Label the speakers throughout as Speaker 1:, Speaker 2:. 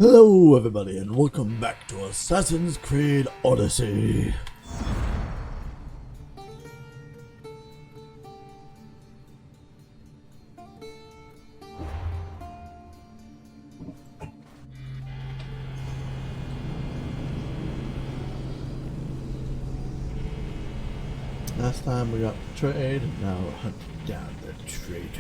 Speaker 1: Hello everybody and welcome back to Assassin's Creed Odyssey. Last time we got betrayed, and now we're hunting down the traitor.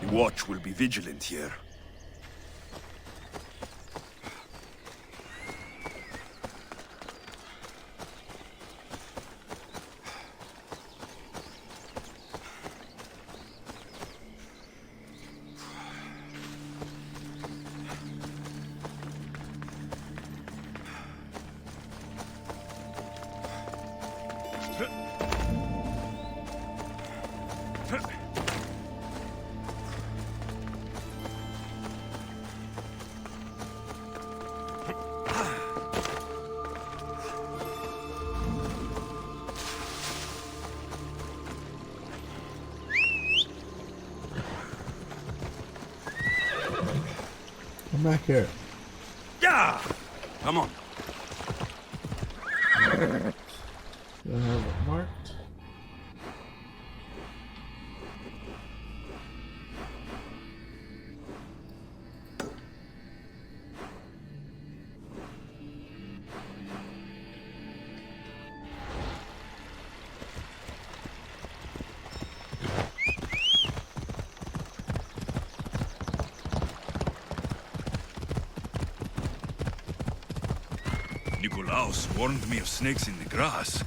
Speaker 2: The watch will be vigilant here.
Speaker 1: Come back here.
Speaker 2: Yeah! Come on.
Speaker 1: Do I have it marked?
Speaker 2: Nicolaus warned me of snakes in the grass,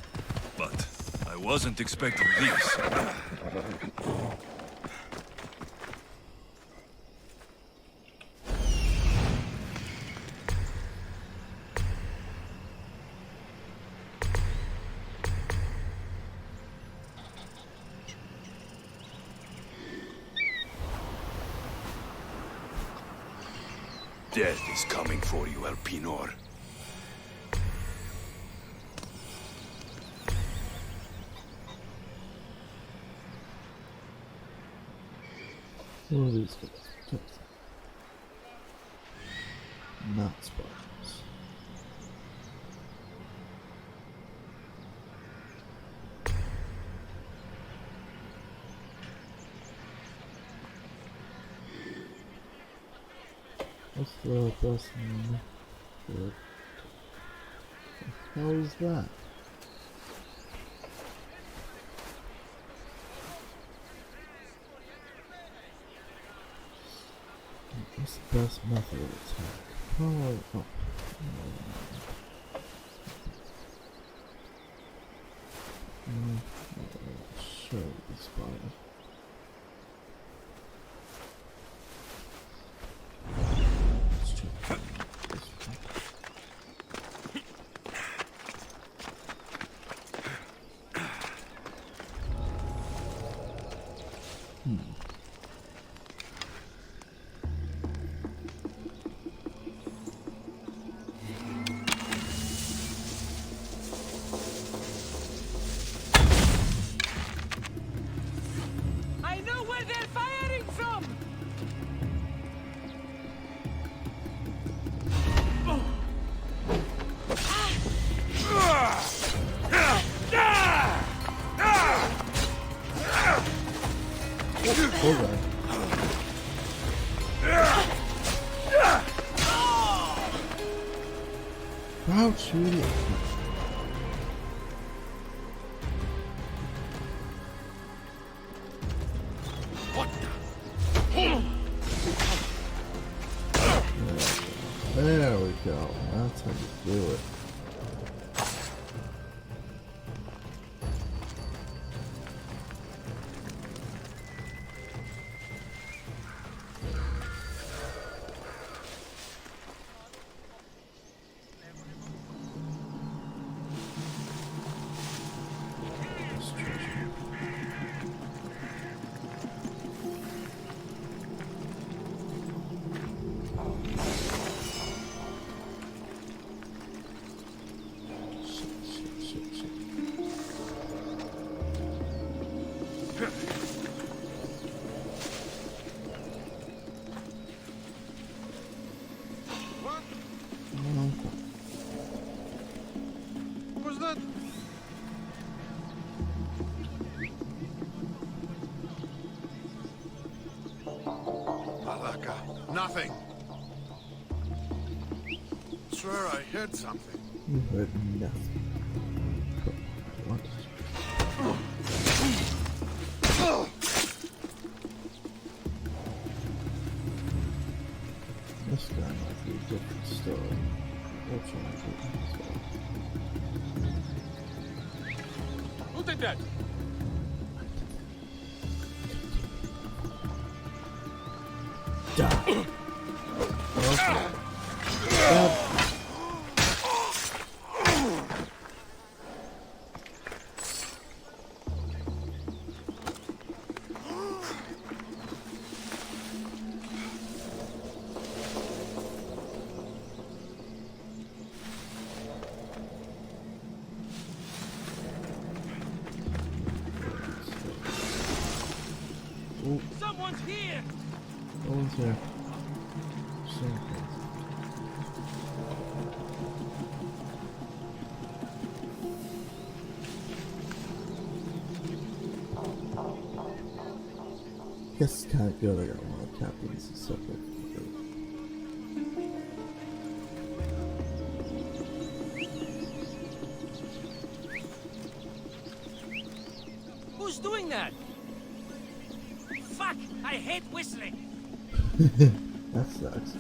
Speaker 2: but I wasn't expecting these. Death is coming for you, Elpinor.
Speaker 1: What are these guys? Not sparkles. What's the best method? How is that? What's the best method of attack? Probably. Oh. Show the spider. Let's check this one.
Speaker 3: I know where they're firing from!
Speaker 1: Okay. Crouch, you idiot.
Speaker 2: What
Speaker 1: There we go. That's how you do it. This treasure.
Speaker 4: Nothing? Malaka, nothing. Swear I heard something.
Speaker 1: You heard nothing. What? This guy might be a different story. Which one is it?
Speaker 3: Who did that?
Speaker 1: Die. Okay.
Speaker 3: Someone's here!
Speaker 1: No one's here. Same thing. Guess it's kind of good I got one of the captains separate.
Speaker 3: Who's doing that? Fuck! I hate whistling!
Speaker 1: That sucks.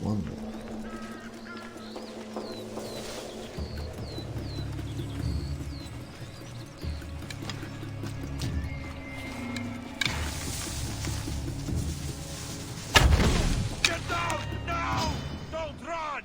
Speaker 1: One more.
Speaker 2: Get down! Now! Don't run!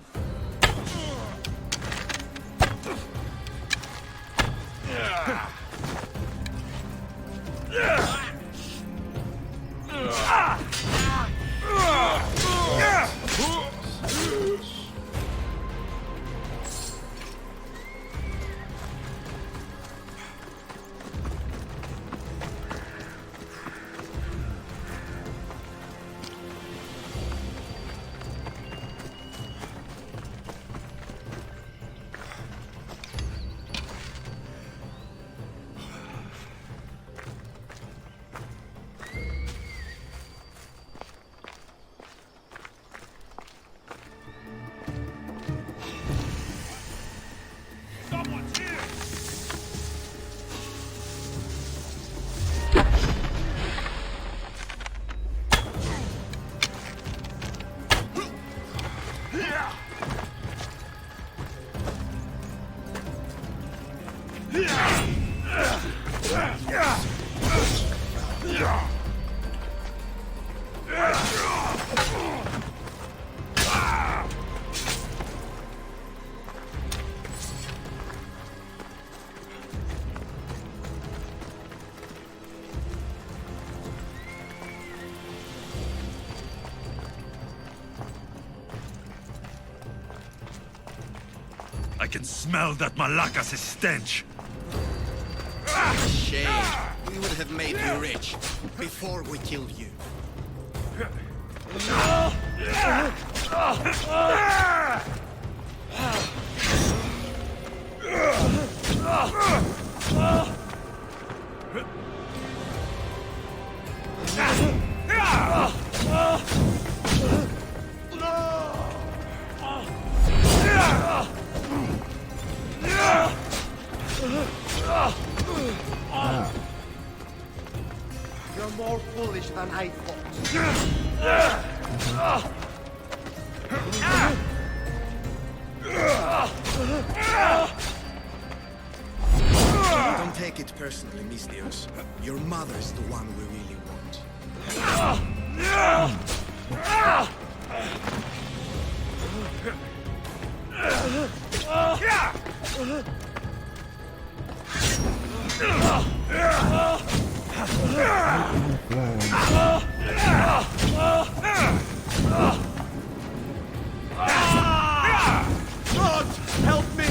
Speaker 2: Someone's here! I can smell that Malakas' stench.
Speaker 5: Shame. We would have made you rich before we killed you. You're more foolish than I thought. Don't take it personally, Mistios. Your mother's the one we really want. God, help me!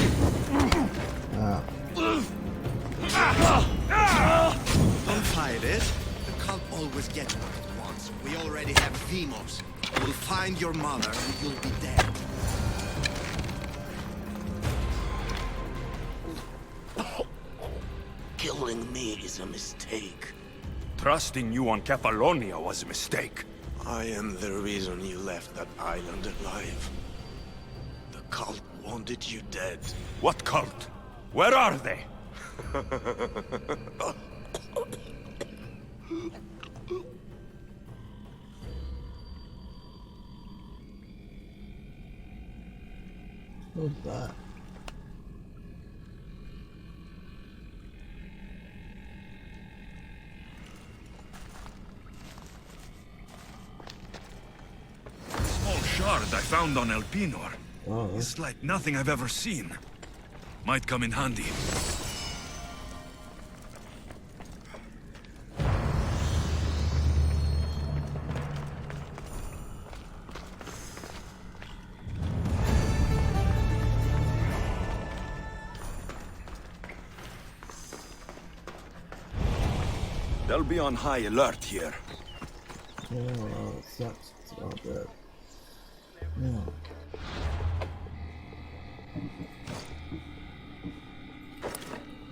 Speaker 5: Don't fight it. The cult always gets what it wants. We already have Vimos. We'll find your mother and you'll be dead. Killing me is a mistake.
Speaker 6: Trusting you on Kefalonia was a mistake.
Speaker 5: I am the reason you left that island alive. The cult wanted you dead.
Speaker 6: What cult? Where are they?
Speaker 1: Who's that?
Speaker 2: Small shard I found on El Pinor.
Speaker 1: Oh,
Speaker 2: It's like nothing I've ever seen. Might come in handy.
Speaker 6: They'll be on high alert here.
Speaker 1: yeah, well, it sucks. It's all dead. Yeah.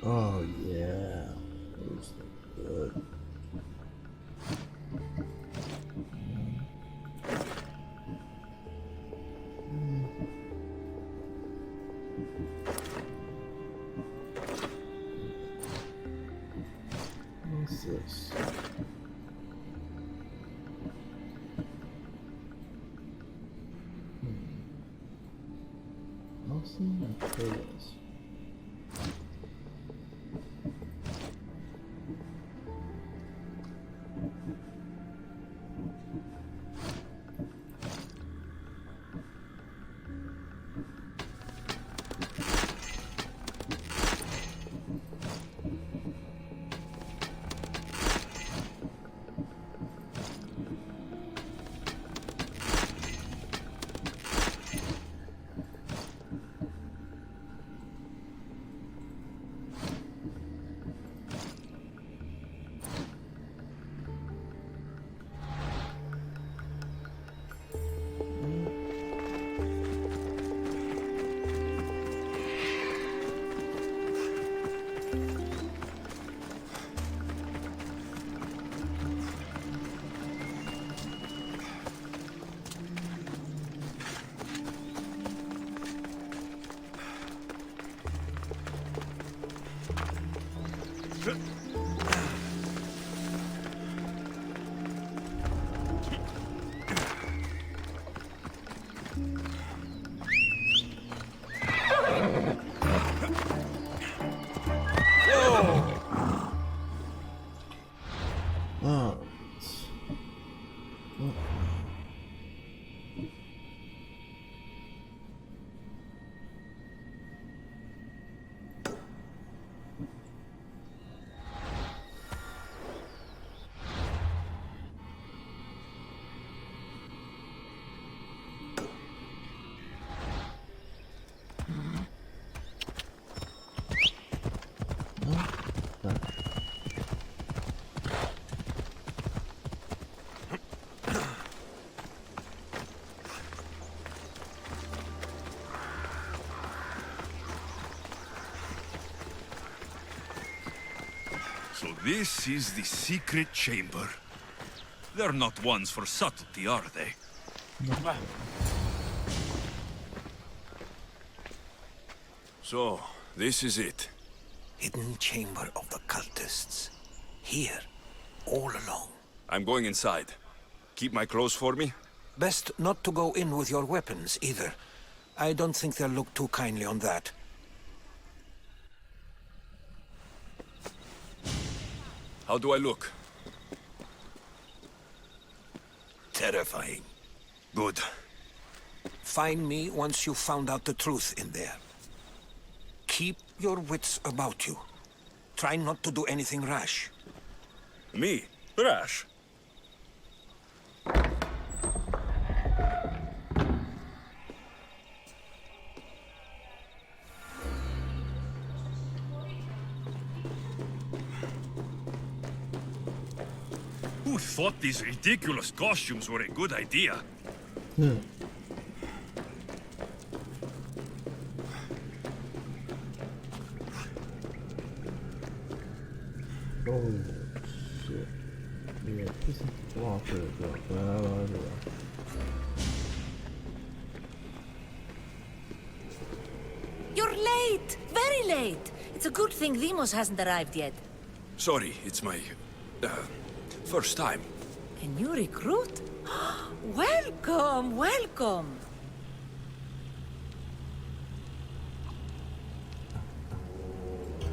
Speaker 1: Oh yeah, those look good. What's this? Awesome materials. Oh, what? No? That.
Speaker 2: So this is the secret chamber. They're not ones for subtlety, are they?
Speaker 6: So, this is it.
Speaker 5: Hidden chamber of the cultists. Here, all alone.
Speaker 6: I'm going inside. Keep my clothes for me?
Speaker 7: Best not to go in with your weapons, either. I don't think they'll look too kindly on that.
Speaker 6: How do I look?
Speaker 5: Terrifying.
Speaker 6: Good.
Speaker 7: Find me once you've found out the truth in there. Keep your wits about you. Try not to do anything rash.
Speaker 6: Me? Rash?
Speaker 2: Who thought these ridiculous costumes were a good idea?
Speaker 1: Oh shit. Yeah, piss and water go.
Speaker 8: You're late! Very late! It's a good thing Demos hasn't arrived yet.
Speaker 6: Sorry, it's my... first time.
Speaker 8: A new recruit? Welcome, welcome!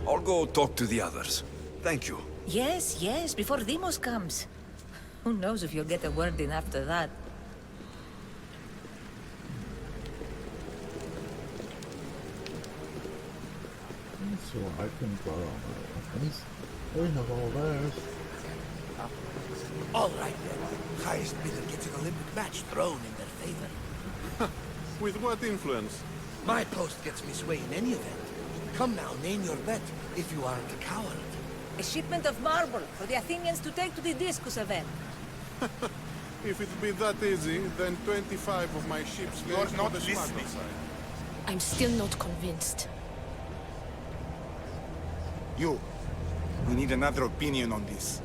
Speaker 6: I'll go talk to the others. Thank you.
Speaker 8: Yes, yes, before Demos comes. Who knows if you'll get a word in after that.
Speaker 1: So I can borrow my weapons. We have all theirs.
Speaker 5: All right then. Highest bidder gets an Olympic match thrown in their favor.
Speaker 4: With what influence?
Speaker 5: My post gets me sway in any event. Come now, name your bet, if you aren't a coward.
Speaker 8: A shipment of marble for the Athenians to take to the discus event.
Speaker 4: If it be that easy, then 25 of my ships
Speaker 9: You're
Speaker 4: goes
Speaker 9: not
Speaker 4: to the
Speaker 9: listening.
Speaker 4: smuggler side.
Speaker 10: I'm still not convinced.
Speaker 9: You. We need another opinion on this.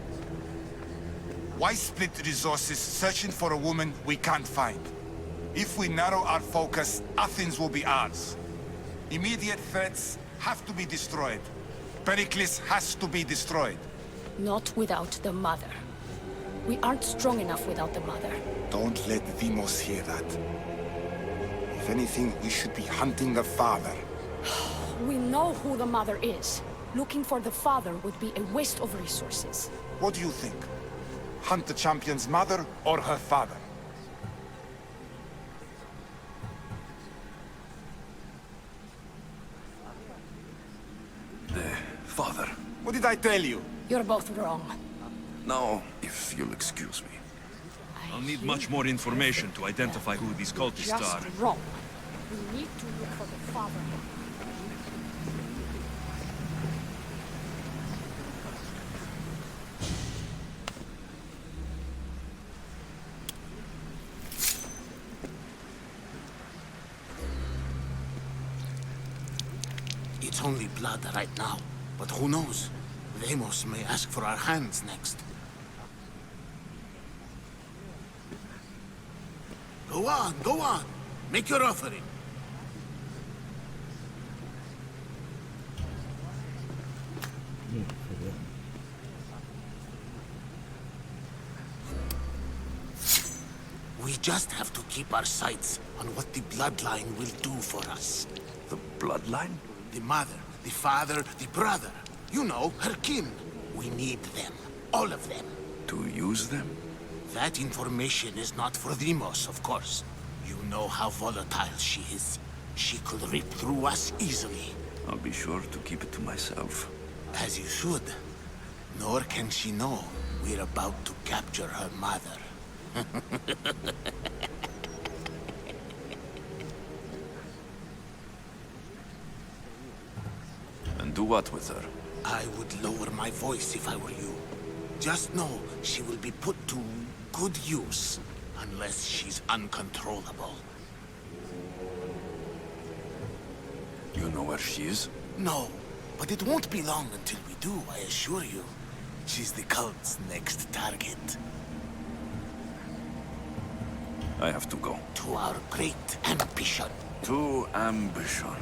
Speaker 9: Why split resources searching for a woman we can't find? If we narrow our focus, Athens will be ours. Immediate threats have to be destroyed. Pericles has to be destroyed.
Speaker 10: Not without the mother. We aren't strong enough without the mother.
Speaker 9: Don't let Demos hear that. If anything, we should be hunting the father.
Speaker 10: We know who the mother is. Looking for the father would be a waste of resources.
Speaker 9: What do you think? Hunt the champion's mother or her father?
Speaker 6: The father.
Speaker 9: What did I tell you?
Speaker 10: You're both wrong.
Speaker 6: Now, if you'll excuse me.
Speaker 2: I'll need much more information to identify who these cultists
Speaker 10: Just
Speaker 2: are.
Speaker 10: wrong. We need to look for the father.
Speaker 5: It's only blood right now, but who knows? Demos may ask for our hands next. Go on, go on. Make your offering. We just have to keep our sights on what the bloodline will do for us.
Speaker 6: The bloodline?
Speaker 5: The mother, the father, the brother. You know, her kin. We need them. All of them.
Speaker 6: To use them?
Speaker 5: That information is not for Demos, of course. You know how volatile she is. She could rip through us easily.
Speaker 6: I'll be sure to keep it to myself.
Speaker 5: As you should. Nor can she know we're about to capture her mother.
Speaker 6: And do what with her?
Speaker 5: I would lower my voice if I were you. Just know she will be put to good use, unless she's uncontrollable.
Speaker 6: You know where she is?
Speaker 5: No, but it won't be long until we do, I assure you. She's the cult's next target.
Speaker 2: I have to go.
Speaker 7: To our great ambition.
Speaker 2: To ambition.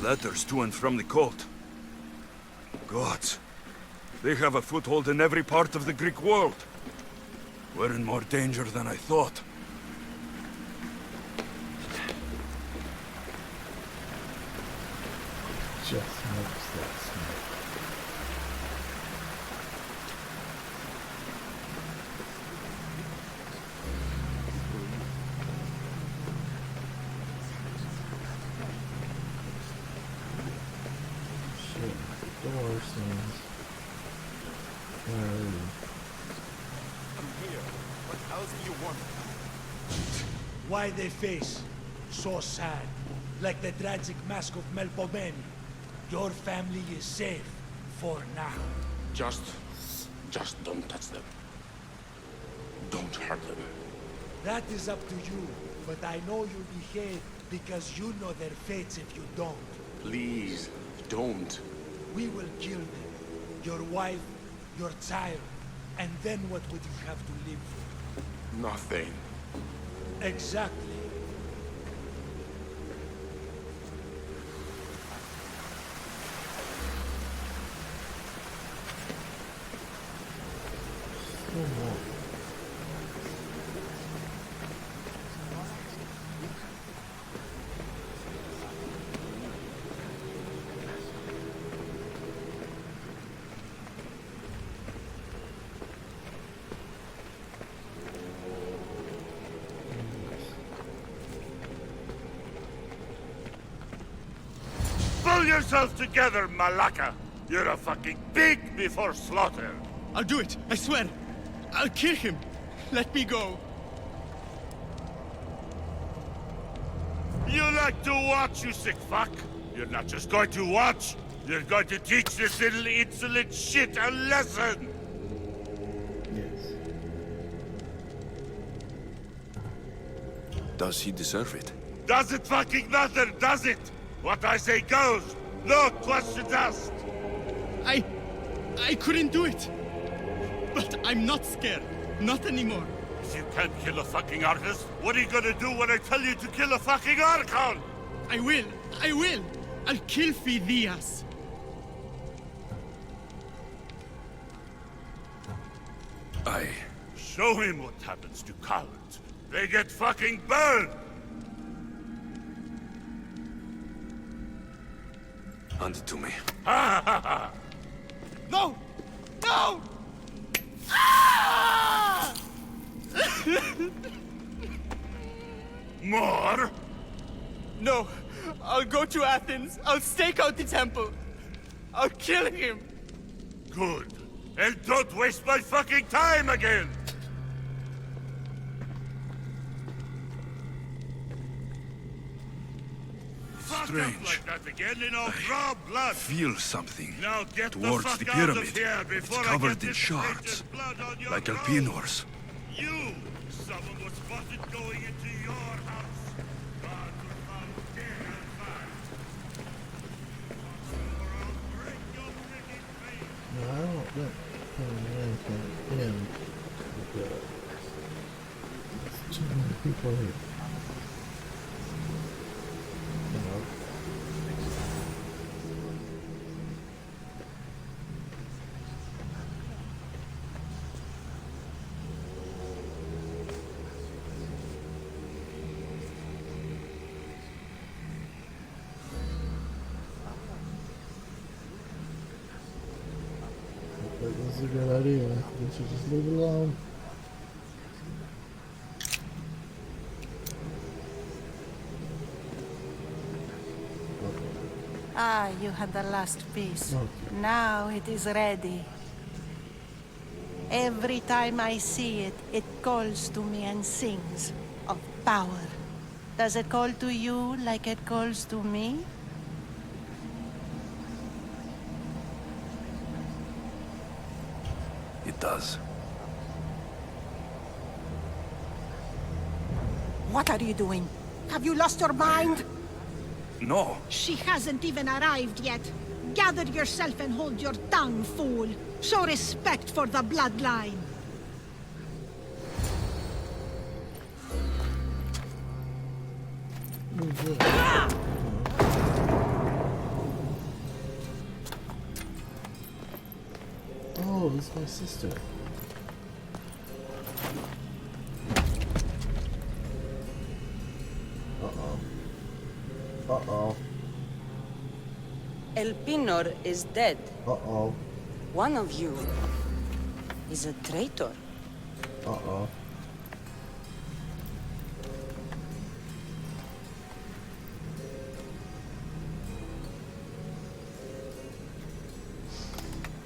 Speaker 2: Letters to and from the cult. Gods. They have a foothold in every part of the Greek world. We're in more danger than I thought.
Speaker 1: Just makes that smoke. Shit, door seems very...
Speaker 9: I'm here. What else do you want?
Speaker 11: Why they face? So sad. Like the tragic mask of Melpomene. Your family is safe. For now.
Speaker 12: Just don't touch them. Don't hurt them.
Speaker 11: That is up to you. But I know you'll behave because you know their fates if you don't.
Speaker 12: Please, don't.
Speaker 11: We will kill them. Your wife, your child. And then what would you have to live for?
Speaker 12: Nothing.
Speaker 11: Exactly.
Speaker 1: Still more.
Speaker 13: Pull yourself together, Malaka! You're a fucking pig before slaughter!
Speaker 14: I'll do it, I swear! I'll kill him! Let me go!
Speaker 13: You like to watch, you sick fuck! You're not just going to watch! You're going to teach this little insolent shit a lesson!
Speaker 1: Yes.
Speaker 6: Does he deserve it?
Speaker 13: Does it fucking matter, does it? What I say goes! No questions asked!
Speaker 14: I couldn't do it! But I'm not scared. Not anymore.
Speaker 13: If you can't kill a fucking artist, what are you gonna do when I tell you to kill a fucking Archon?
Speaker 14: I will! I will! I'll kill Phidias!
Speaker 13: Show him what happens to cowards. They get fucking burned!
Speaker 6: Hand it to me.
Speaker 13: Ha ha ha!
Speaker 14: No! No! Ah!
Speaker 13: More?
Speaker 14: No! I'll go to Athens. I'll stake out the temple. I'll kill him.
Speaker 13: Good. And don't waste my fucking time again!
Speaker 2: Strange.
Speaker 13: Like that again and I'll draw blood.
Speaker 2: Feel something
Speaker 13: Now get
Speaker 2: towards
Speaker 13: the fuck
Speaker 2: the
Speaker 13: out
Speaker 2: pyramid.
Speaker 13: of here
Speaker 2: It's
Speaker 13: before I
Speaker 2: covered
Speaker 13: get
Speaker 2: in
Speaker 13: this
Speaker 2: shards,
Speaker 13: creature's blood on your
Speaker 2: like
Speaker 13: clothes.
Speaker 2: Alpinors.
Speaker 13: You! Someone was spotted going into your house. God will come dead and fast. Or I'll break your freaking face.
Speaker 1: No, I don't think putting anything in would do it. There's too many people here. No. That was a good idea. We should just leave it alone.
Speaker 15: Ah, you had the last piece.
Speaker 1: Okay.
Speaker 15: Now it is ready. Every time I see it, it calls to me and sings of power. Does it call to you like it calls to me?
Speaker 6: It does.
Speaker 15: What are you doing? Have you lost your mind?
Speaker 6: No.
Speaker 16: She hasn't even arrived yet. Gather yourself and hold your tongue, fool. Show respect for the bloodline.
Speaker 1: Oh, it's my sister. Uh-oh. Uh-oh.
Speaker 17: El Pinor is dead.
Speaker 1: Uh-oh.
Speaker 17: One of you is a traitor.
Speaker 1: Uh-oh.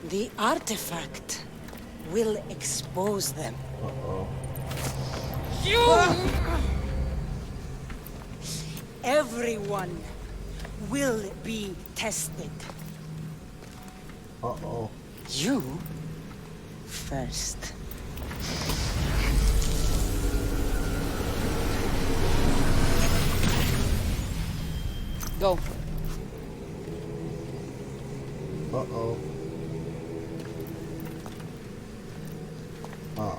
Speaker 17: The artifact will expose them.
Speaker 1: Uh-oh.
Speaker 17: You! Everyone will be tested.
Speaker 1: Uh-oh.
Speaker 17: You first. Go.
Speaker 1: Uh-oh. Ah.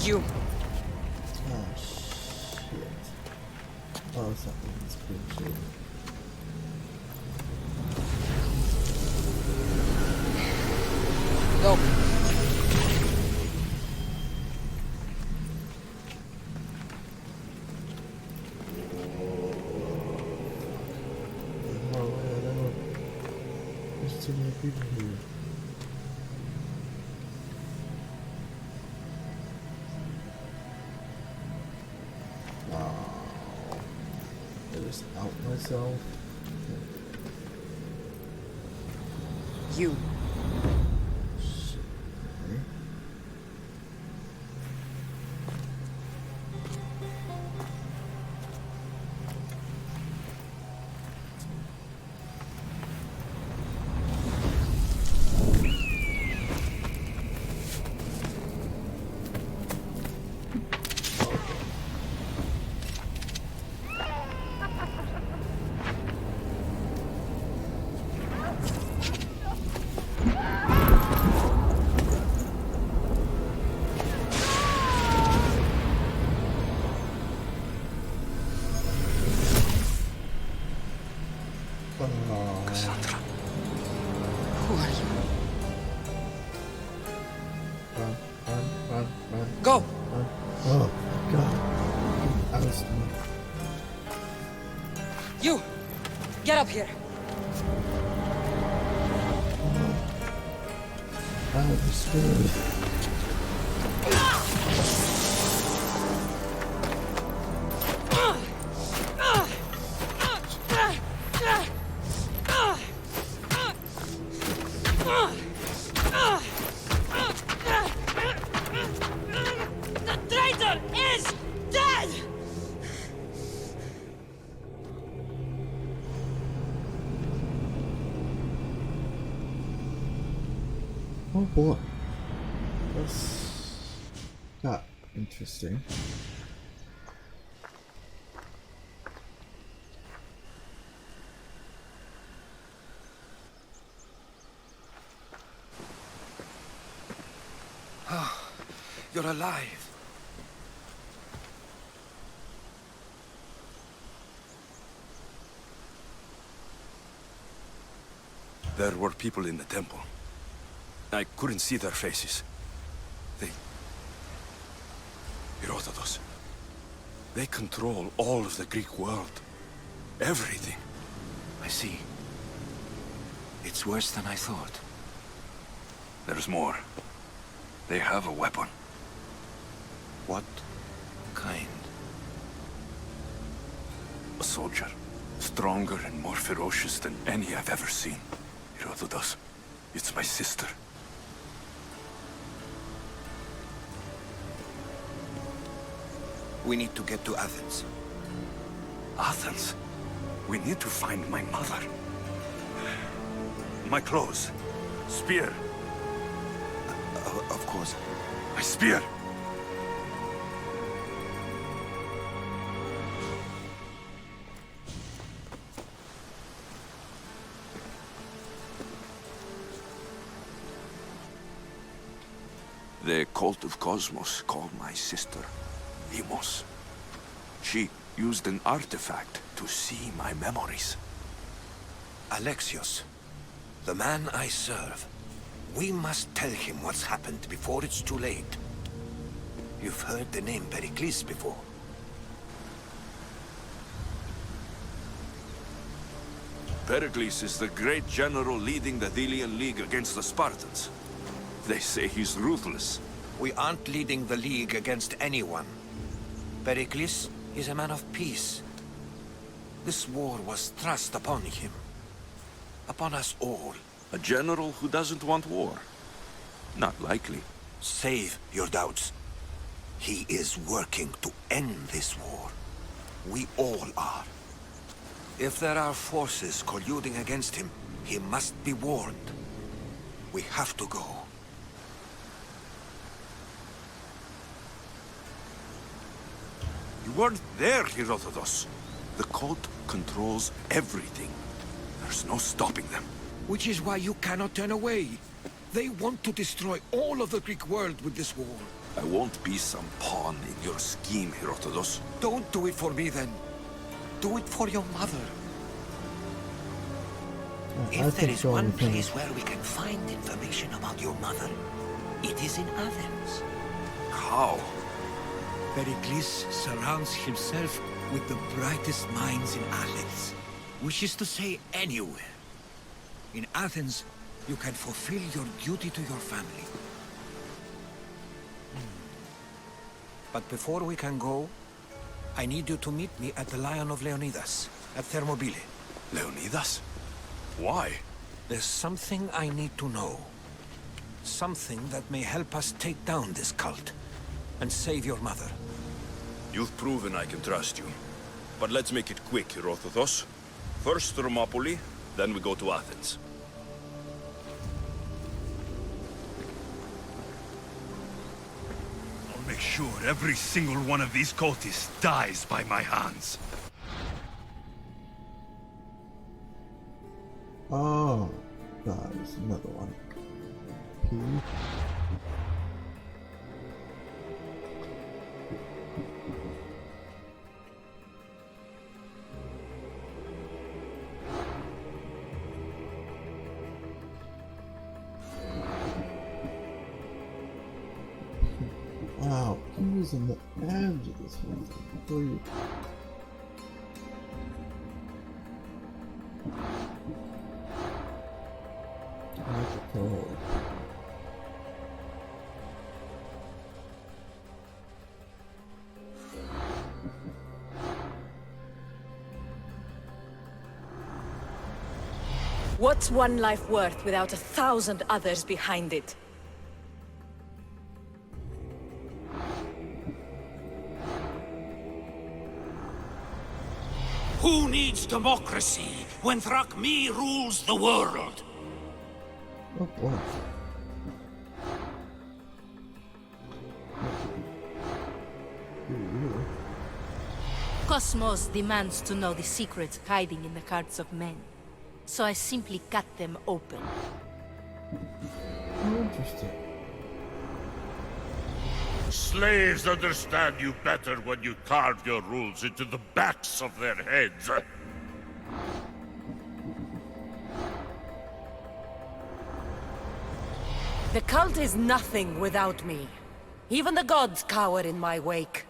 Speaker 17: You.
Speaker 1: Ah, shit. Oh, something's pretty shit.
Speaker 17: Go.
Speaker 1: No way, I don't know. There's too many people here. I just out myself.
Speaker 17: You.
Speaker 1: Shit. Okay.
Speaker 6: Cassandra.
Speaker 17: Who are you?
Speaker 1: Run, run, run, run.
Speaker 17: Go!
Speaker 1: Run. Oh, God. Oust me.
Speaker 17: You! Get up here!
Speaker 1: Oh, we're screwed.
Speaker 3: The traitor is dead!
Speaker 1: Oh boy. That's got interesting.
Speaker 6: You're alive. There were people in the temple. I couldn't see their faces. They wrote at us.
Speaker 2: They control all of the Greek world. Everything.
Speaker 7: I see. It's worse than I thought.
Speaker 2: There's more. They have a weapon.
Speaker 7: What kind?
Speaker 2: A soldier. Stronger and more ferocious than any I've ever seen. Herodotus. It's my sister.
Speaker 7: We need to get to Athens.
Speaker 2: Athens? We need to find my mother. My clothes. Spear.
Speaker 7: Of course.
Speaker 2: My spear! The cult of Cosmos called my sister Demos. She used an artifact to see my memories.
Speaker 7: Alexios, the man I serve. We must tell him what's happened before it's too late. You've heard the name Pericles before.
Speaker 2: Pericles is the great general leading the Delian League against the Spartans. They say he's ruthless.
Speaker 7: We aren't leading the League against anyone. Pericles is a man of peace. This war was thrust upon him. Upon us all.
Speaker 2: A general who doesn't want war? Not likely.
Speaker 7: Save your doubts. He is working to end this war. We all are. If there are forces colluding against him, he must be warned. We have to go.
Speaker 2: You weren't there, Herodotus. The cult controls everything. There's no stopping them.
Speaker 7: Which is why you cannot turn away. They want to destroy all of the Greek world with this war.
Speaker 2: I won't be some pawn in your scheme, Herodotus.
Speaker 7: Don't do it for me, then. Do it for your mother. If there is one place where we can find information about your mother, it is in Athens.
Speaker 2: How?
Speaker 7: Pericles surrounds himself with the brightest minds in Athens. Which is to say, anywhere. In Athens, you can fulfill your duty to your family. But before we can go, I need you to meet me at the Lion of Leonidas, at Thermopylae.
Speaker 2: Leonidas? Why?
Speaker 7: There's something I need to know. Something that may help us take down this cult and save your mother.
Speaker 2: You've proven I can trust you. But let's make it quick, Herodotus. First Thermopylae, then we go to Athens. I'll make sure every single one of these cultists dies by my hands.
Speaker 1: Oh, God, there's another one. P. Wow, I'm using the edge of this one before you.
Speaker 10: What's one life worth without 1,000 others behind it?
Speaker 18: Who needs democracy when Thrakmi rules the world?
Speaker 1: Oh boy.
Speaker 8: Cosmos demands to know the secrets hiding in the hearts of men. So I simply cut them open.
Speaker 1: Oh, interesting.
Speaker 13: Slaves understand you better when you carve your rules into the backs of their heads.
Speaker 10: The cult is nothing without me. Even the gods cower in my wake.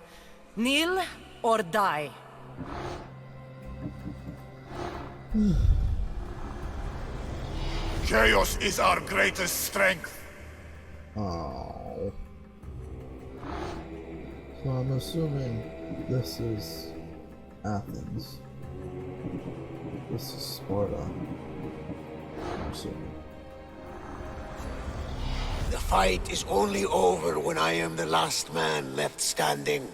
Speaker 10: Kneel
Speaker 17: or die.
Speaker 9: Chaos is our greatest strength.
Speaker 1: Oh. So I'm assuming this is Athens. This is Sparta. I'm assuming.
Speaker 7: The fight is only over when I am the last man left standing.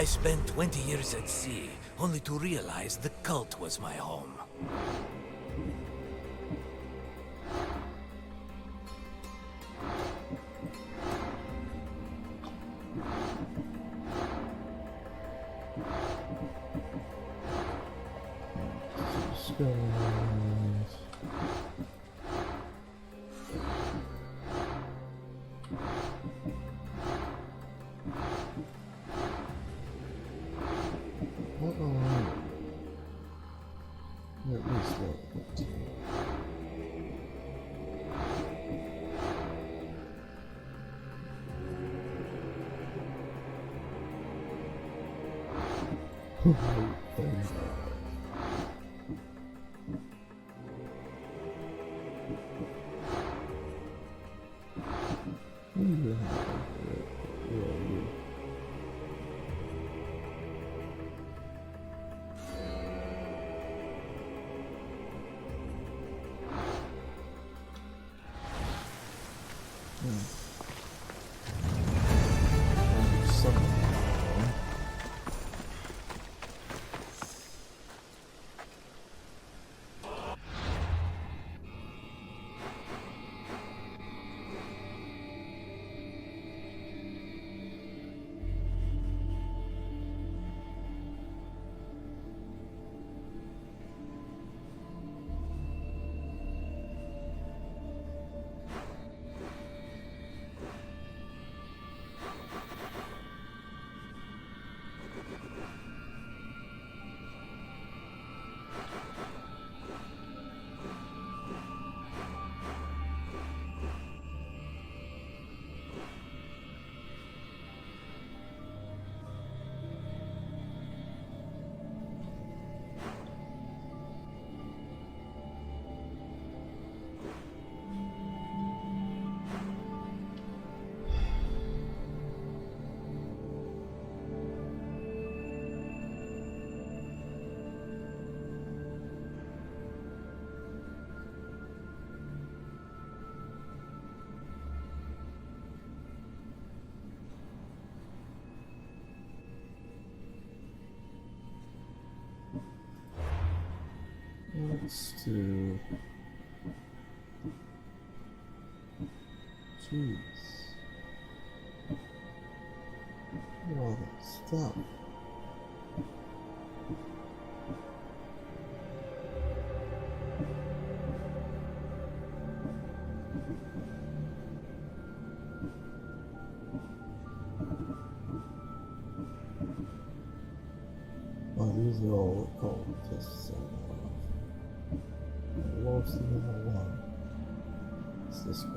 Speaker 18: I spent 20 years at sea, only to realize the cult was my home.
Speaker 1: What are we? At least level 15. Let's do... Jeez. Look at all that stuff. Oh, these are all called just lowest level 1. It's this guy.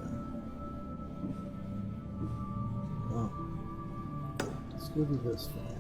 Speaker 1: Oh. Let's go to this one.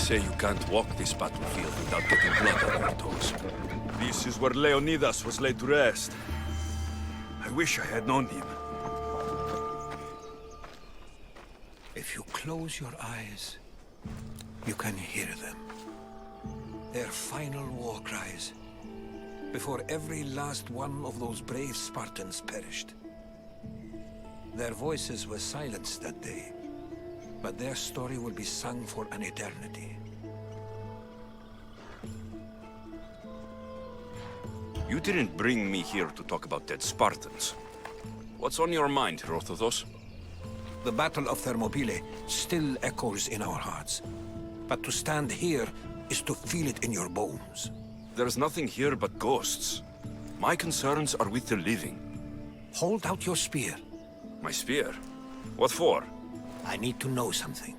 Speaker 6: say you can't walk this battlefield without getting blood on your toes.
Speaker 2: This is where Leonidas was laid to rest. I wish I had known him.
Speaker 7: If you close your eyes, you can hear them. Their final war cries, before every last one of those brave Spartans perished. Their voices were silenced that day, but their story will be sung for an eternity.
Speaker 6: You didn't bring me here to talk about dead Spartans. What's on your mind, Herodotus?
Speaker 7: The Battle of Thermopylae still echoes in our hearts. But to stand here is to feel it in your bones.
Speaker 6: There's nothing here but ghosts. My concerns are with the living.
Speaker 7: Hold out your spear.
Speaker 6: My spear? What for?
Speaker 7: I need to know something.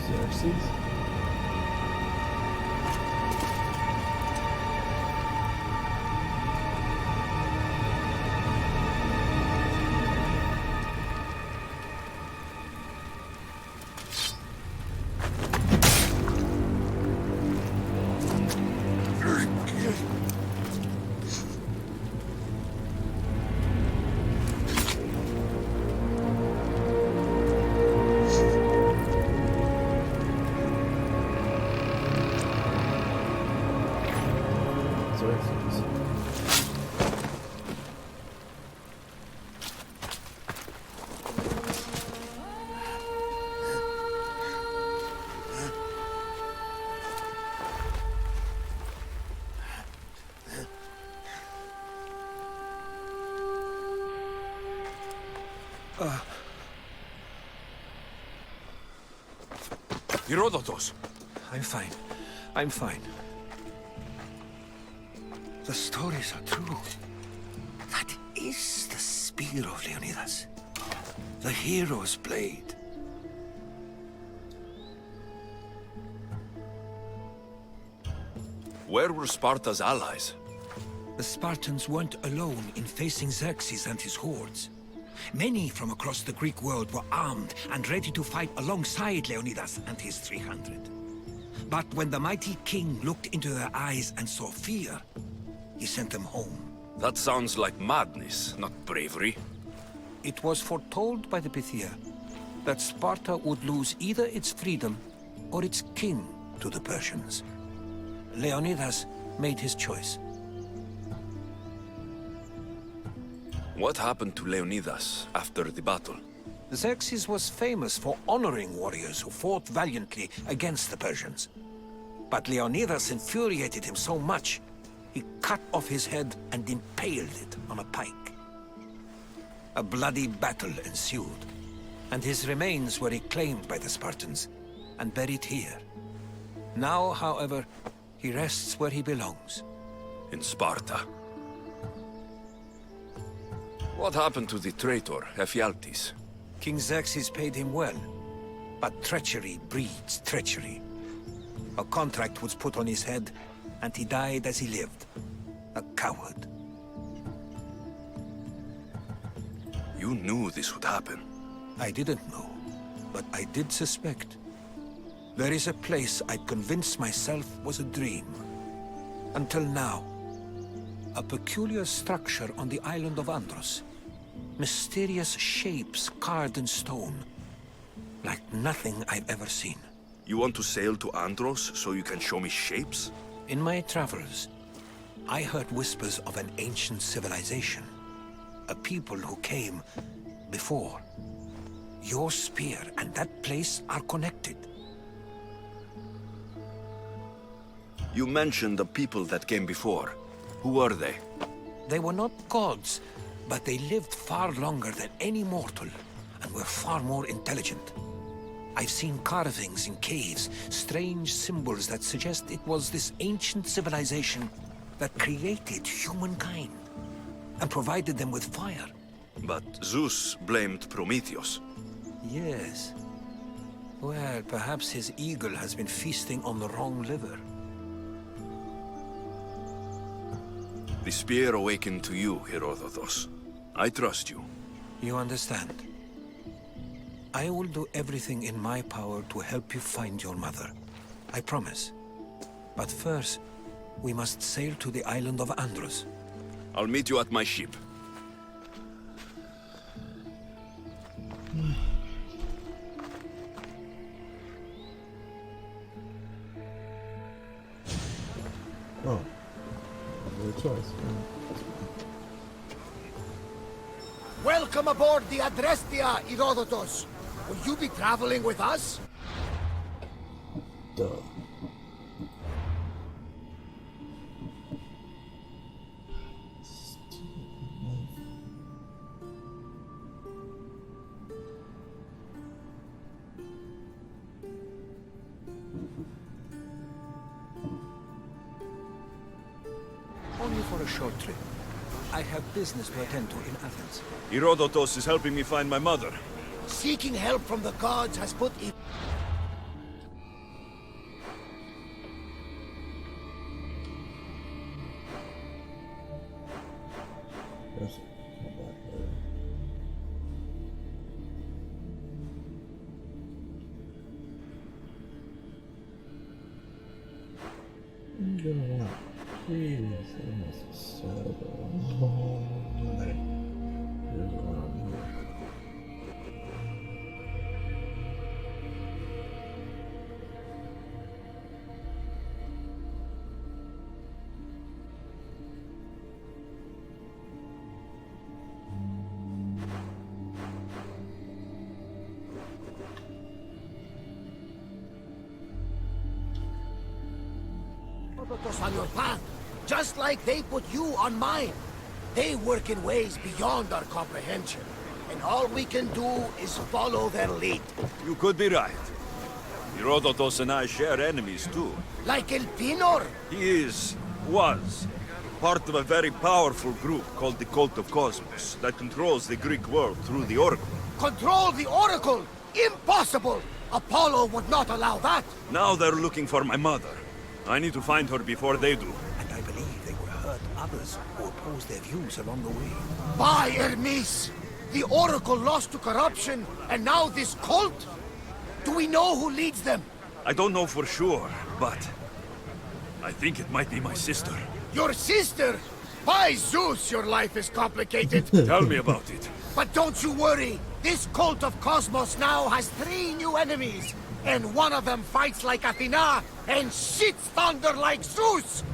Speaker 1: Xerxes?
Speaker 6: Herodotus!
Speaker 7: I'm fine. I'm fine. The stories are true. That is the spear of Leonidas. The hero's blade.
Speaker 6: Where were Sparta's allies?
Speaker 7: The Spartans weren't alone in facing Xerxes and his hordes. Many from across the Greek world were armed and ready to fight alongside Leonidas and his 300. But when the mighty king looked into their eyes and saw fear, he sent them home.
Speaker 6: That sounds like madness, not bravery.
Speaker 7: It was foretold by the Pythia that Sparta would lose either its freedom or its king to the Persians. Leonidas made his choice.
Speaker 6: What happened to Leonidas after the battle?
Speaker 7: Xerxes was famous for honoring warriors who fought valiantly against the Persians. But Leonidas infuriated him so much, he cut off his head and impaled it on a pike. A bloody battle ensued, and his remains were reclaimed by the Spartans and buried here. Now, however, he rests where he belongs.
Speaker 6: In Sparta. What happened to the traitor, Ephialtes?
Speaker 7: King Xerxes paid him well, but treachery breeds treachery. A contract was put on his head, and he died as he lived. A coward.
Speaker 6: You knew this would happen.
Speaker 7: I didn't know, but I did suspect. There is a place I'd convinced myself was a dream. Until now. A peculiar structure on the island of Andros. Mysterious shapes carved in stone. Like nothing I've ever seen.
Speaker 6: You want to sail to Andros so you can show me shapes?
Speaker 7: In my travels, I heard whispers of an ancient civilization. A people who came before. Your spear and that place are connected.
Speaker 6: You mentioned the people that came before. Who were they?
Speaker 7: They were not gods, but they lived far longer than any mortal, and were far more intelligent. I've seen carvings in caves, strange symbols that suggest it was this ancient civilization that created humankind, and provided them with fire.
Speaker 6: But Zeus blamed Prometheus.
Speaker 7: Yes. Well, perhaps his eagle has been feasting on the wrong liver.
Speaker 6: The spear awakened to you, Herodotus. I trust you.
Speaker 7: You understand? I will do everything in my power to help you find your mother. I promise. But first, we must sail to the island of Andros.
Speaker 6: I'll meet you at my ship.
Speaker 1: Oh. No choice.
Speaker 19: Welcome aboard the Adrestia, Herodotus. Will you be traveling with us?
Speaker 1: Duh.
Speaker 7: Only for a short trip. I have business to attend to in Athens.
Speaker 2: Herodotus is helping me find my mother.
Speaker 19: Seeking help from the gods has put in...
Speaker 1: Yes. Come back later. I'm gonna want please, I must sell the here's one on here.
Speaker 19: Herodotus on your path, just like they put you on mine. They work in ways beyond our comprehension, and all we can do is follow their lead.
Speaker 2: You could be right. Herodotus and I share enemies too.
Speaker 19: Like El Pinor?
Speaker 2: He was, part of a very powerful group called the Cult of Cosmos that controls the Greek world through the Oracle.
Speaker 19: Control the Oracle? Impossible! Apollo would not allow that!
Speaker 2: Now they're looking for my mother. I need to find her before they do.
Speaker 7: And I believe they will hurt others who oppose their views along the way.
Speaker 19: By Hermes! The Oracle lost to corruption, and now this cult? Do we know who leads them?
Speaker 2: I don't know for sure, but I think it might be my sister.
Speaker 19: Your sister? By Zeus, your life is complicated.
Speaker 2: Tell me about it.
Speaker 19: But don't you worry. This cult of Cosmos now has 3 new enemies. And one of them fights like Athena and shits thunder like Zeus.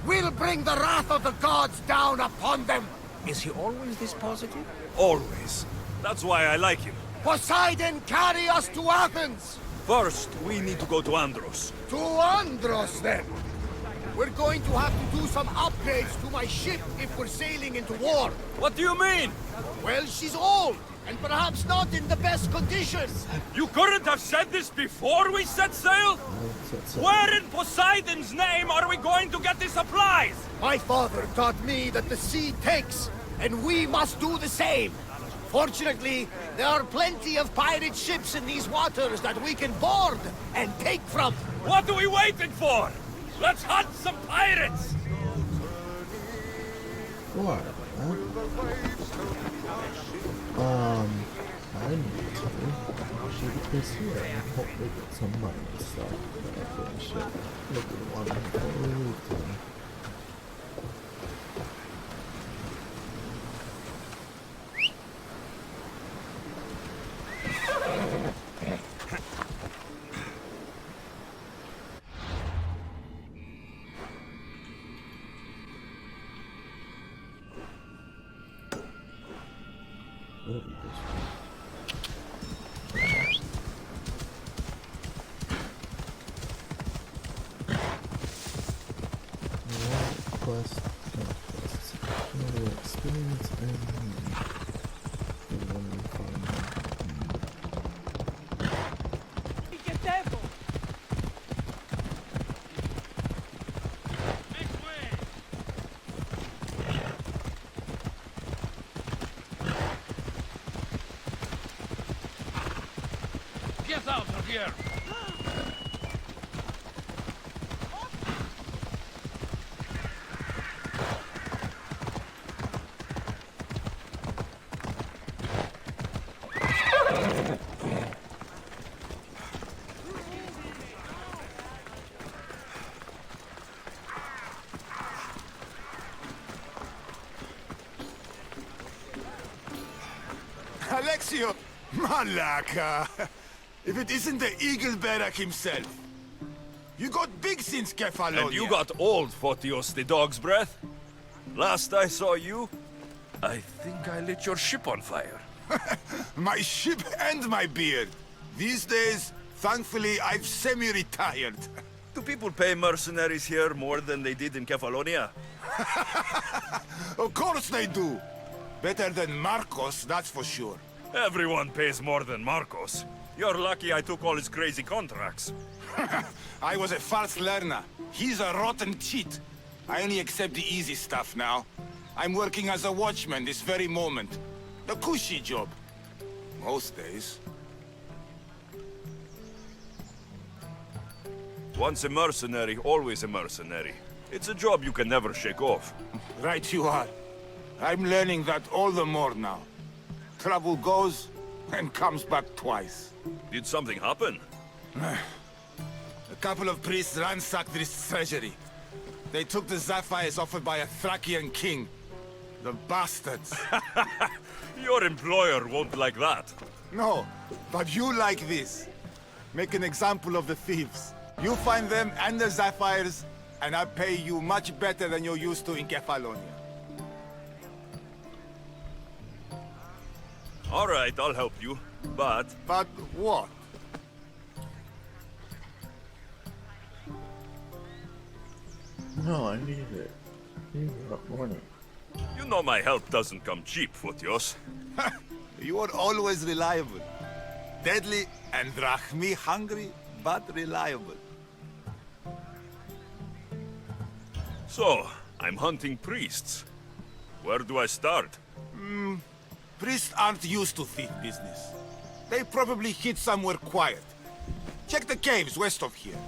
Speaker 19: We'll bring the wrath of the gods down upon them.
Speaker 7: Is he always this positive?
Speaker 2: Always. That's why I like him.
Speaker 19: Poseidon, carry us to Athens!
Speaker 2: First, we need to go to Andros.
Speaker 19: To Andros, then! We're going to have to do some upgrades to my ship if we're sailing into war.
Speaker 2: What do you mean?
Speaker 19: Well, she's old, and perhaps not in the best condition.
Speaker 2: You couldn't have said this before we set sail? Where in Poseidon's name are we going to get the supplies?
Speaker 19: My father taught me that the sea takes, and we must do the same. Fortunately, there are plenty of pirate ships in these waters that we can board and take from.
Speaker 18: What are we waiting for? Let's hunt some pirates!
Speaker 1: What? I need to shoot this here and hopefully get some money and stuff. But I should look at one before we quest, quests, experience, and when we find
Speaker 18: Get out of here!
Speaker 9: Alexio! Malaka! If it isn't the Eagle Barrack himself. You got big since Kefalonia.
Speaker 2: And you got old, Photios the dog's breath. Last I saw you, I think I lit your ship on fire.
Speaker 9: My ship and my beard. These days, thankfully, I've semi-retired.
Speaker 2: Do people pay mercenaries here more than they did in Kefalonia?
Speaker 9: Of course they do. Better than Marcos, that's for sure.
Speaker 2: Everyone pays more than Marcos. You're lucky I took all his crazy contracts.
Speaker 9: I was a fast learner. He's a rotten cheat. I only accept the easy stuff now. I'm working as a watchman this very moment. The cushy job. Most days.
Speaker 2: Once a mercenary, always a mercenary. It's a job you can never shake off.
Speaker 9: Right you are. I'm learning that all the more now. Trouble goes and comes back twice.
Speaker 2: Did something happen?
Speaker 9: A couple of priests ransacked this treasury. They took the sapphires offered by a Thracian king. The bastards.
Speaker 2: Your employer won't like that.
Speaker 9: No, but you like this. Make an example of the thieves. You find them and the sapphires, and I pay you much better than you're used to in Kefalonia.
Speaker 2: All right, I'll help you, but...
Speaker 9: But what?
Speaker 1: No, I need it. You got money.
Speaker 2: You know my help doesn't come cheap, Photios.
Speaker 9: You are always reliable. Deadly and drachmi hungry, but reliable.
Speaker 2: So, I'm hunting priests. Where do I start?
Speaker 9: Priests aren't used to thief business. They probably hid somewhere quiet. Check the caves west of here.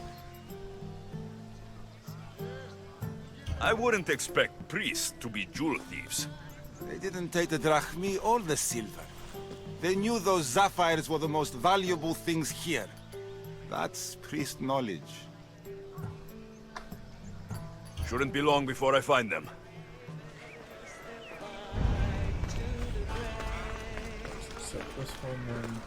Speaker 2: I wouldn't expect priests to be jewel thieves.
Speaker 9: They didn't take the drachmi or the silver. They knew those sapphires were the most valuable things here. That's priest knowledge.
Speaker 2: Shouldn't be long before I find them.
Speaker 1: Set this one then.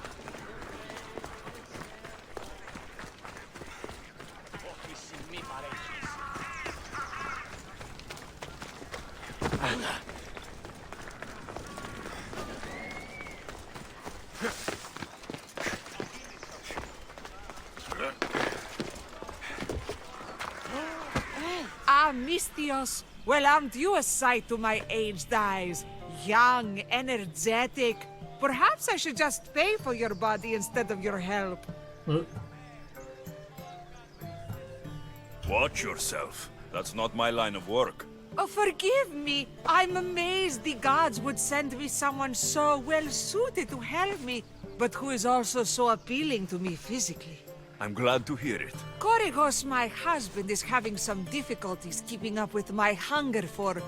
Speaker 3: Ah, Mistios. Well, aren't you a sight to my aged eyes? Young, energetic. Perhaps I should just pay for your body instead of your help.
Speaker 2: Watch yourself. That's not my line of work.
Speaker 3: Oh, forgive me. I'm amazed the gods would send me someone so well-suited to help me, but who is also so appealing to me physically.
Speaker 2: I'm glad to hear it.
Speaker 3: Korygos, my husband, is having some difficulties keeping up with my hunger for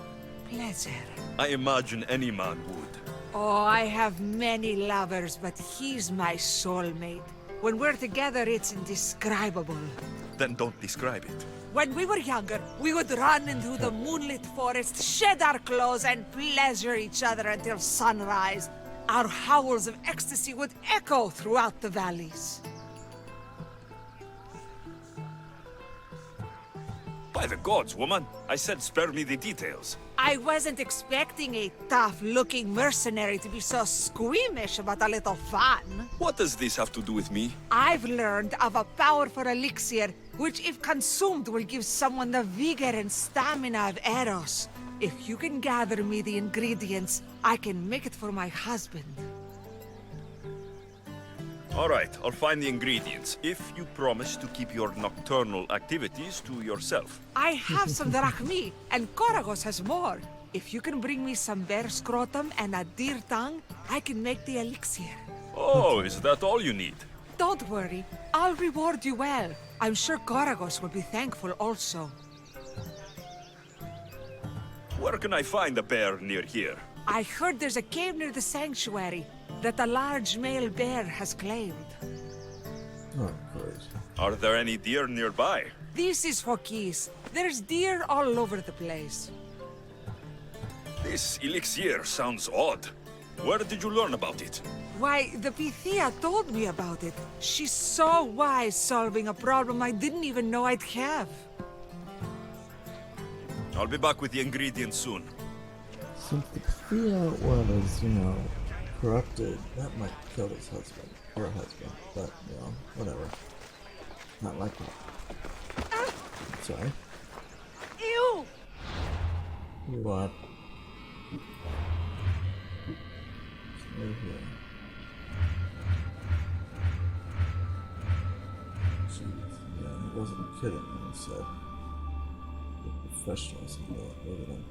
Speaker 3: pleasure.
Speaker 2: I imagine any man would.
Speaker 3: Oh, I have many lovers, but he's my soulmate. When we're together, it's indescribable.
Speaker 2: Then don't describe it.
Speaker 3: When we were younger, we would run into the moonlit forest, shed our clothes, and pleasure each other until sunrise. Our howls of ecstasy would echo throughout the valleys.
Speaker 6: By the gods, woman. I said spare me the details.
Speaker 3: I wasn't expecting a tough-looking mercenary to be so squeamish about a little fun.
Speaker 6: What does this have to do with me?
Speaker 3: I've learned of a powerful elixir, which if consumed will give someone the vigor and stamina of Eros. If you can gather me the ingredients, I can make it for my husband.
Speaker 6: All right, I'll find the ingredients, if you promise to keep your nocturnal activities to yourself.
Speaker 3: I have some drachmi, and Korygos has more. If you can bring me some bear scrotum and a deer tongue, I can make the elixir.
Speaker 6: Oh, is that all you need?
Speaker 3: Don't worry, I'll reward you well. I'm sure Korygos will be thankful also.
Speaker 6: Where can I find a bear near here?
Speaker 3: I heard there's a cave near the sanctuary that a large male bear has claimed.
Speaker 1: Oh, great.
Speaker 6: Are there any deer nearby?
Speaker 3: This is Phokis. There's deer all over the place.
Speaker 6: This elixir sounds odd. Where did you learn about it?
Speaker 3: Why, the Pythia told me about it. She's so wise solving a problem I didn't even know I'd have.
Speaker 6: I'll be back with the ingredients soon.
Speaker 1: Since the Pythia was, corrupted, that might kill his husband. Or her husband. But, whatever. Not like that. Sorry.
Speaker 3: Ew!
Speaker 1: What? Right here. Jeez, yeah, he wasn't kidding when he said the professionals can do it. Look at him.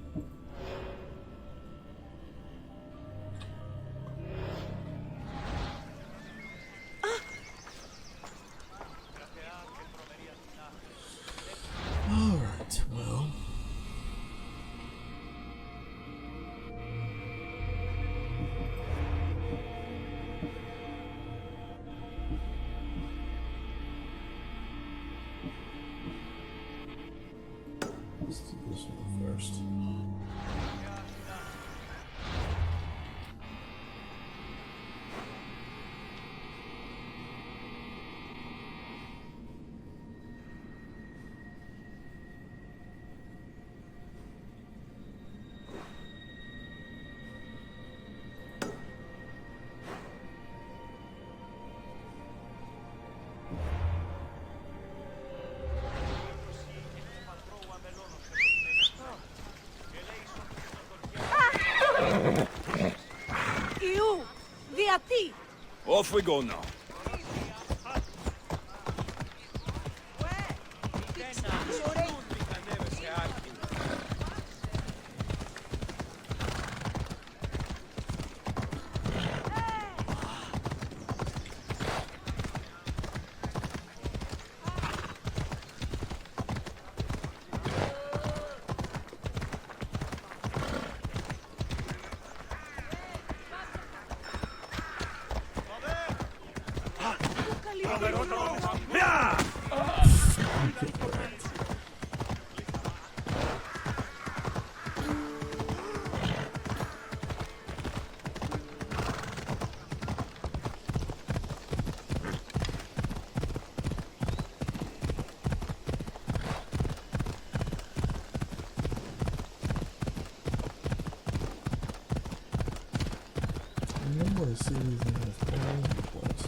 Speaker 1: Alright, well. Let's do this one first.
Speaker 3: Ew! Viati!
Speaker 6: Off we go now. I remember to see these things all over the place.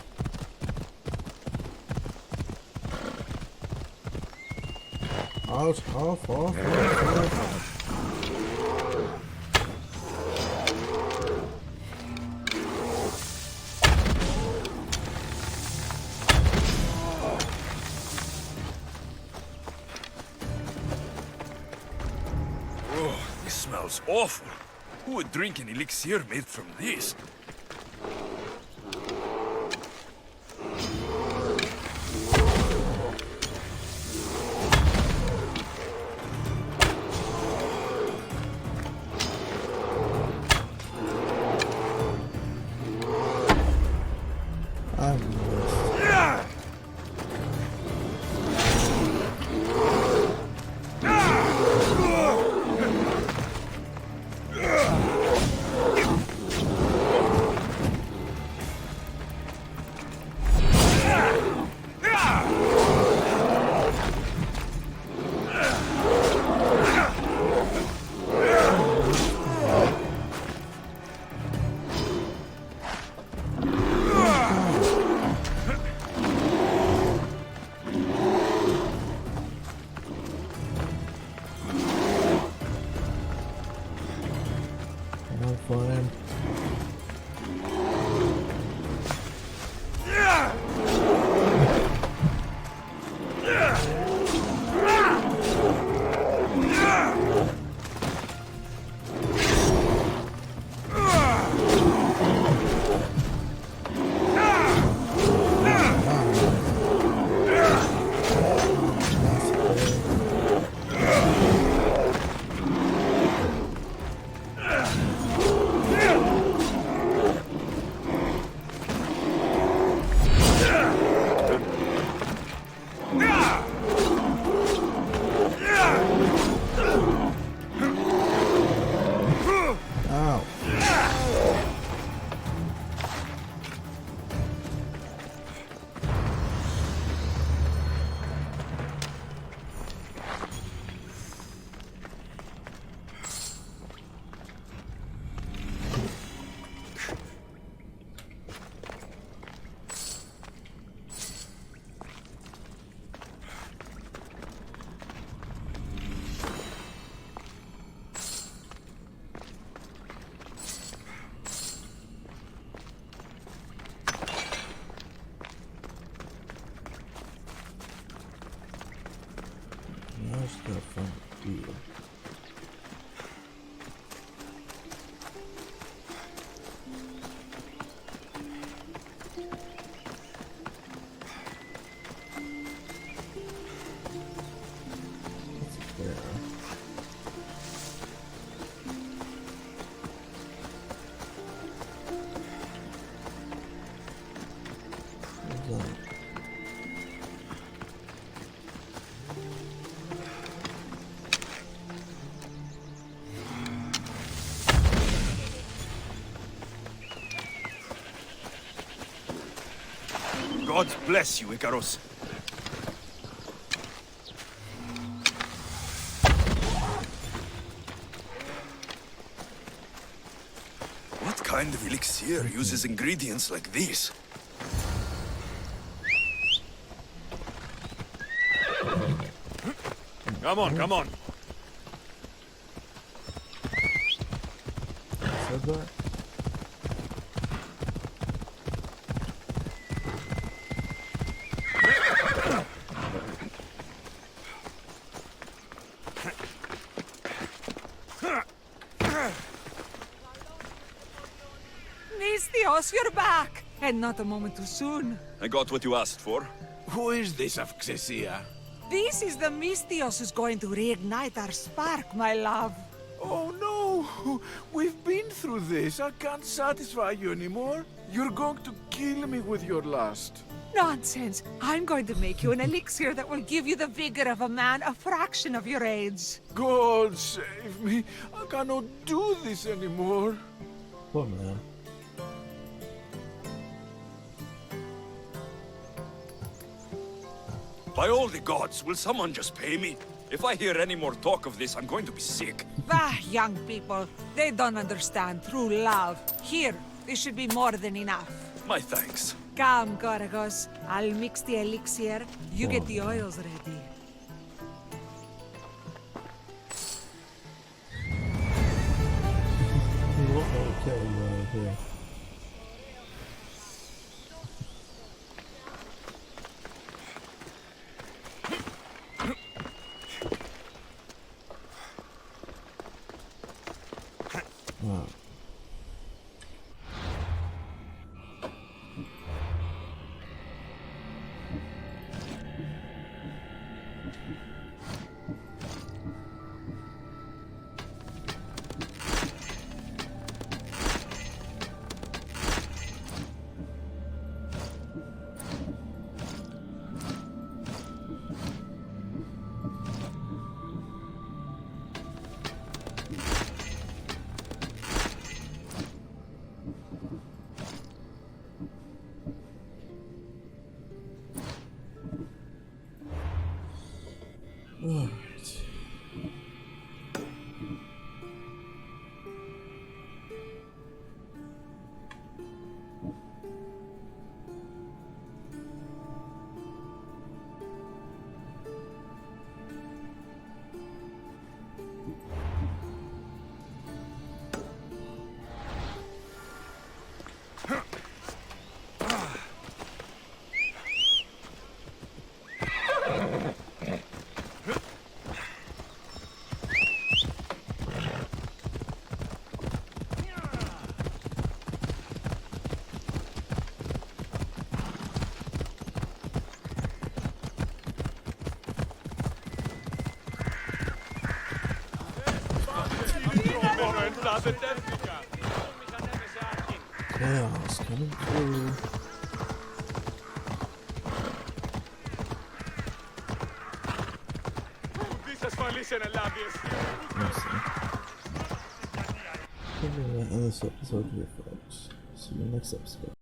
Speaker 6: Off. Oh,
Speaker 2: awful. Who would drink an elixir made from this? God bless you, Icarus. What kind of elixir uses ingredients like these? Come on, come on.
Speaker 3: Mistios, you're back! And not a moment too soon.
Speaker 2: I got what you asked for.
Speaker 11: Who is this of Xesia?
Speaker 3: This is the Mistios who's going to reignite our spark, my love.
Speaker 11: Oh no! We've been through this. I can't satisfy you anymore. You're going to kill me with your lust.
Speaker 3: Nonsense. I'm going to make you an elixir that will give you the vigor of a man a fraction of your age.
Speaker 11: God save me. I cannot do this anymore.
Speaker 1: Poor man.
Speaker 2: By all the gods, will someone just pay me? If I hear any more talk of this, I'm going to be sick.
Speaker 3: Ah, young people. They don't understand true love. Here, this should be more than enough.
Speaker 2: My thanks.
Speaker 3: Come, Gorgos. I'll mix the elixir. You get the oils ready.
Speaker 1: Okay, right here. Chaos coming through. This episode here, folks. See you next episode.